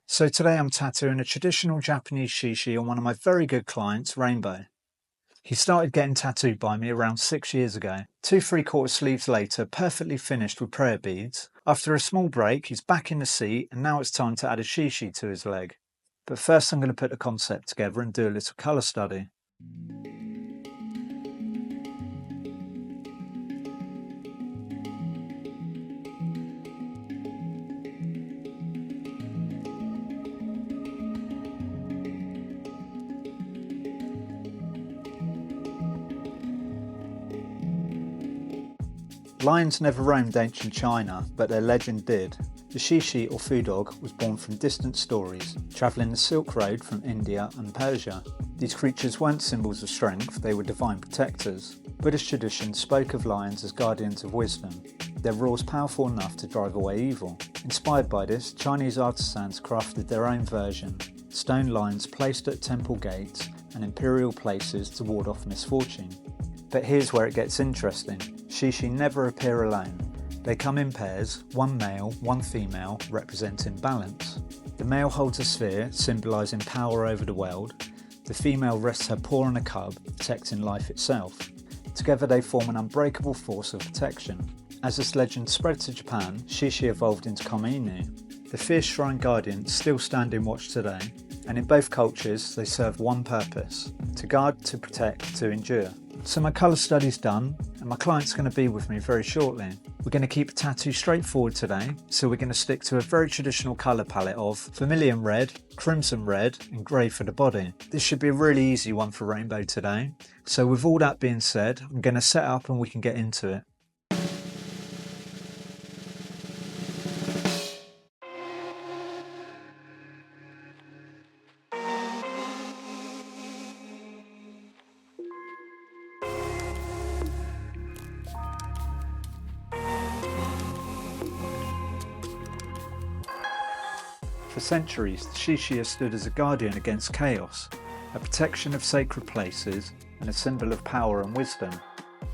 So today I'm tattooing a traditional Japanese shishi on one of my very good clients, Rainbow. He started getting tattooed by me around 6 years ago. 2 3/4 sleeves later, perfectly finished with prayer beads. After a small break, he's back in the seat and now it's time to add a shishi to his leg. But first I'm going to put the concept together and do a little colour study. Lions never roamed ancient China, but their legend did. The shishi or food dog was born from distant stories, travelling the Silk Road from India and Persia. These creatures weren't symbols of strength, they were divine protectors. Buddhist tradition spoke of lions as guardians of wisdom, their roars powerful enough to drive away evil. Inspired by this, Chinese artisans crafted their own version, stone lions placed at temple gates and imperial places to ward off misfortune. But here's where it gets interesting. Shishi never appear alone. They come in pairs, one male, one female, representing balance. The male holds a sphere, symbolising power over the world. The female rests her paw on a cub, protecting life itself. Together they form an unbreakable force of protection. As this legend spread to Japan, shishi evolved into Komainu. The fierce shrine guardians still stand in watch today, and in both cultures they serve one purpose: to guard, to protect, to endure. So my colour study's done, and my client's going to be with me very shortly. We're going to keep the tattoo straightforward today, so we're going to stick to a very traditional colour palette of vermilion red, crimson red and grey for the body. This should be a really easy one for Rainbow today. So with all that being said, I'm going to set up and we can get into it. For centuries, the shishi has stood as a guardian against chaos, a protection of sacred places and a symbol of power and wisdom.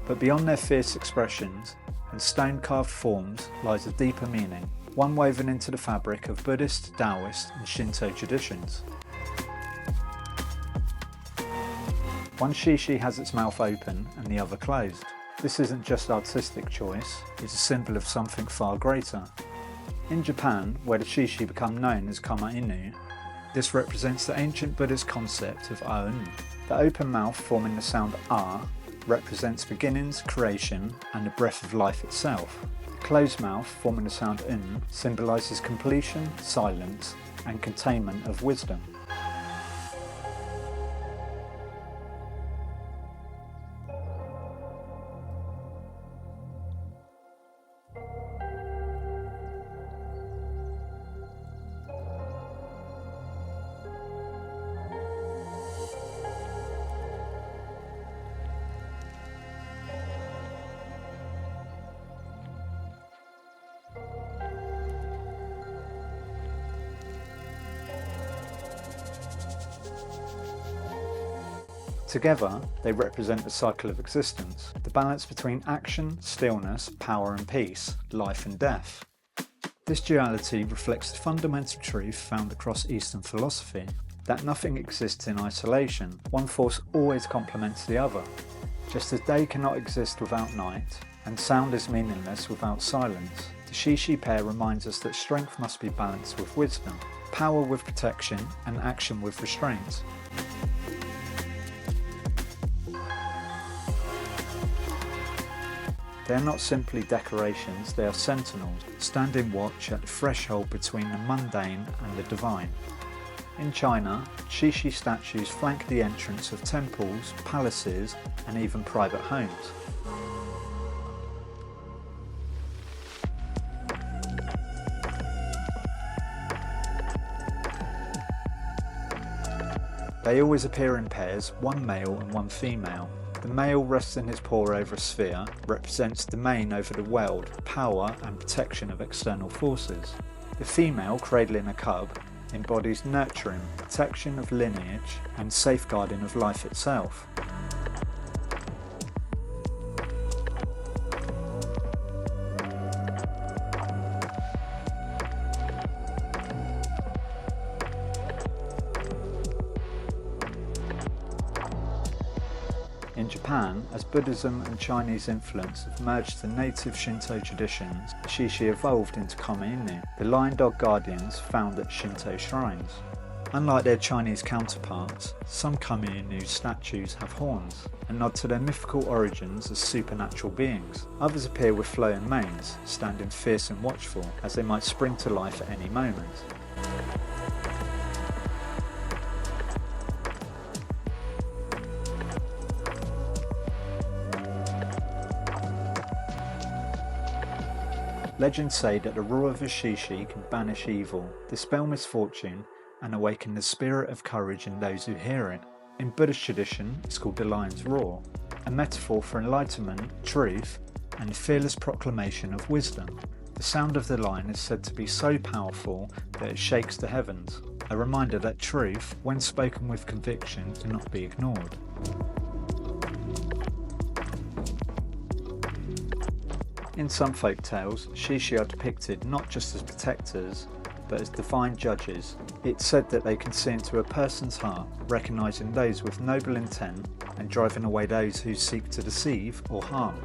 But beyond their fierce expressions and stone-carved forms lies a deeper meaning, one woven into the fabric of Buddhist, Taoist and Shinto traditions. One shishi has its mouth open and the other closed. This isn't just artistic choice, it's a symbol of something far greater. In Japan, where the shishi become known as Komainu, this represents the ancient Buddhist concept of aon. The open mouth forming the sound a represents beginnings, creation and the breath of life itself. The closed mouth forming the sound un symbolises completion, silence and containment of wisdom. Together, they represent the cycle of existence, the balance between action, stillness, power and peace, life and death. This duality reflects the fundamental truth found across Eastern philosophy, that nothing exists in isolation, one force always complements the other. Just as day cannot exist without night, and sound is meaningless without silence, the shishi pair reminds us that strength must be balanced with wisdom, power with protection, and action with restraint. They are not simply decorations, they are sentinels, standing watch at the threshold between the mundane and the divine. In China, shishi statues flank the entrance of temples, palaces and even private homes. They always appear in pairs, one male and one female. The male rests in his paw over a sphere, represents domain over the world, power and protection of external forces. The female, cradling a cub, embodies nurturing, protection of lineage and safeguarding of life itself. In Japan, as Buddhism and Chinese influence have merged the native Shinto traditions, the shishi evolved into Komainu, the lion dog guardians found at Shinto shrines. Unlike their Chinese counterparts, some Komainu statues have horns, a nod to their mythical origins as supernatural beings. Others appear with flowing manes, standing fierce and watchful, as they might spring to life at any moment. Legends say that the roar of a shishi can banish evil, dispel misfortune, and awaken the spirit of courage in those who hear it. In Buddhist tradition, it's called the lion's roar, a metaphor for enlightenment, truth, and fearless proclamation of wisdom. The sound of the lion is said to be so powerful that it shakes the heavens, a reminder that truth, when spoken with conviction, cannot be ignored. In some folk tales, shishi are depicted not just as protectors, but as divine judges. It's said that they can see into a person's heart, recognising those with noble intent and driving away those who seek to deceive or harm.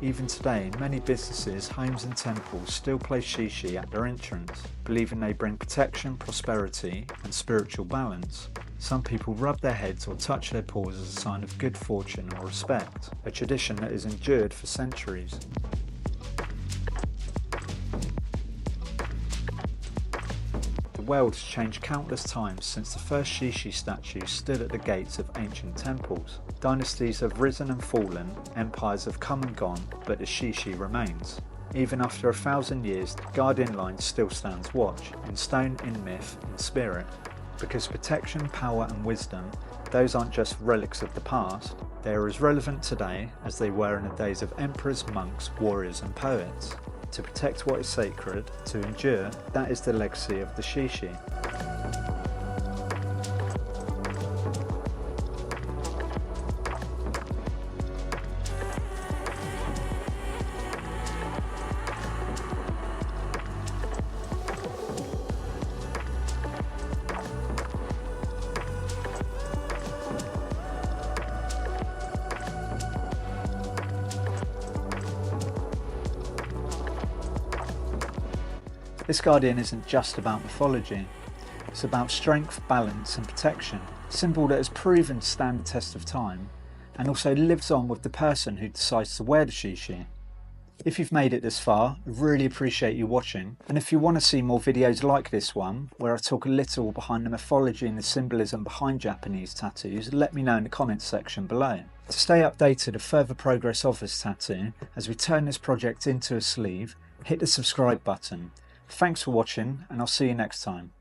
Even today, many businesses, homes and temples still place shishi at their entrance, believing they bring protection, prosperity and spiritual balance. Some people rub their heads or touch their paws as a sign of good fortune or respect, a tradition that has endured for centuries. The world has changed countless times since the first shishi statue stood at the gates of ancient temples. Dynasties have risen and fallen, empires have come and gone, but the shishi remains. Even after 1,000 years, the guardian line still stands watch, in stone, in myth, in spirit. Because protection, power and wisdom, those aren't just relics of the past, they are as relevant today as they were in the days of emperors, monks, warriors and poets. To protect what is sacred, to endure, that is the legacy of the shishi. This guardian isn't just about mythology, it's about strength, balance and protection, a symbol that has proven to stand the test of time and also lives on with the person who decides to wear the shishi. If you've made it this far, I really appreciate you watching, and if you want to see more videos like this one, where I talk a little behind the mythology and the symbolism behind Japanese tattoos, let me know in the comments section below. To stay updated of further progress of this tattoo, as we turn this project into a sleeve, hit the subscribe button. Thanks for watching, and I'll see you next time.